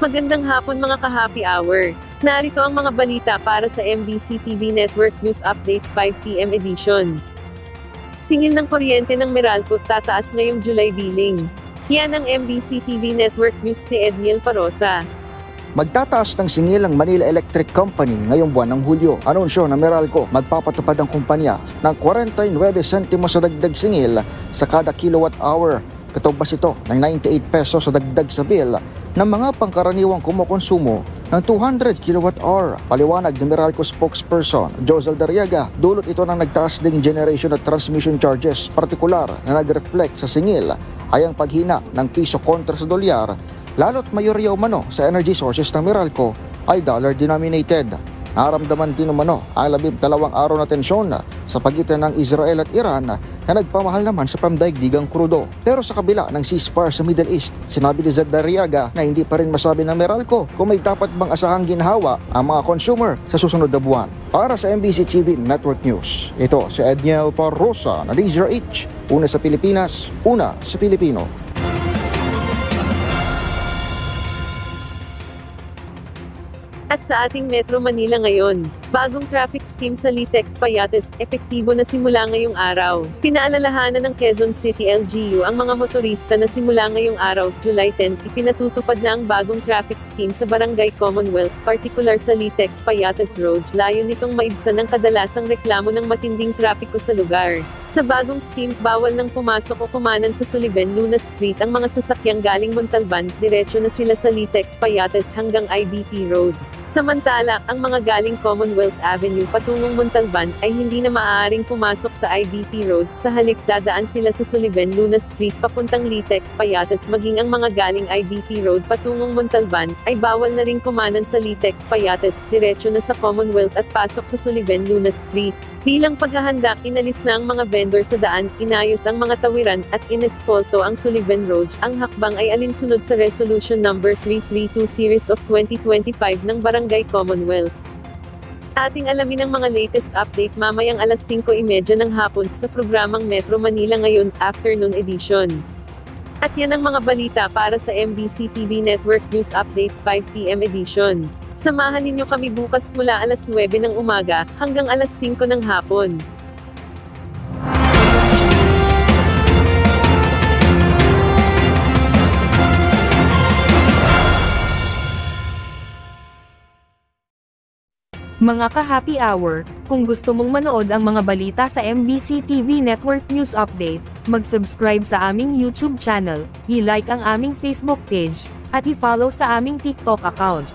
Magandang hapon mga ka-happy hour. Narito ang mga balita para sa MBC TV Network News Update 5 PM edition. Singil ng kuryente ng Meralco tataas ngayong July billing. Yan ang MBC TV Network News ni Edniel Parosa. Magtataas ng singil ang Manila Electric Company ngayong buwan ng Hulyo. Anunsyo na Meralco, magpapatupad ang kumpanya ng 49 sentimos sa dagdag singil sa kada kilowatt hour. Katumbas ito ng 98 pesos sa dagdag sa bill ng mga pangkaraniwang kumukonsumo ng 200 kWh. Paliwanag ni Meralco spokesperson Josel Dariaga, dulot ito ng nagtaas ding generation at transmission charges. Partikular na nag-reflect sa singil ay ang paghina ng piso kontra sa dolyar, lalo't mayorya umano sa energy sources ng Meralco ay dollar denominated. Naramdaman din umano ang 12 araw na tensyon sa pagitan ng Israel at Iran na nagpamahal naman sa pamdaigdigang krudo. Pero sa kabila ng ceasefire sa Middle East, sinabi ni Zed Dariaga na hindi pa rin masabi ng Meralco kung may dapat bang asahang ginhawa ang mga consumer sa susunod na buwan. Para sa MBC TV Network News, ito si Edniel Parosa na Laser H. Una sa Pilipinas, una sa Pilipino. At sa ating Metro Manila ngayon, bagong traffic scheme sa Litex Payates, epektibo na simula ngayong araw. Pinaalalahanan ng Quezon City LGU ang mga motorista na simula ngayong araw, July 10, ipinatutupad na ang bagong traffic scheme sa Barangay Commonwealth, particular sa Litex Payates Road. Layo nitong maibsan ang kadalasang reklamo ng matinding trapiko sa lugar. Sa bagong scheme, bawal nang pumasok o kumanan sa Sullivan Lunas Street ang mga sasakyang galing Montalban, diretso na sila sa Litex Payates hanggang IBP Road. Samantala, ang mga galing Commonwealth Avenue patungong Montalban ay hindi na maaaring pumasok sa IBP Road, sa halip dadaan sila sa Sullivan Lunas Street papuntang Litex Payates, maging ang mga galing IBP Road patungong Montalban ay bawal na ring kumanan sa Litex Payates, diretso na sa Commonwealth at pasok sa Sullivan Lunas Street. Bilang paghahanda, inalis na ang mga vendor sa daan, inayos ang mga tawiran, at ineskolto ang Sullivan Road. Ang hakbang ay alinsunod sa Resolution No. 332 Series of 2025 ng Barangay Commonwealth. Ating alamin ang mga latest update mamayang alas 5:30 ng hapon sa programang Metro Manila Ngayon, Afternoon Edition. At yan ang mga balita para sa MBC TV Network News Update 5 PM edition. Samahan ninyo kami bukas mula alas 9 ng umaga hanggang alas 5 ng hapon. Mga ka-happy hour, kung gusto mong manood ang mga balita sa MBC TV Network News Update, mag-subscribe sa aming YouTube channel, i-like ang aming Facebook page, at i-follow sa aming TikTok account.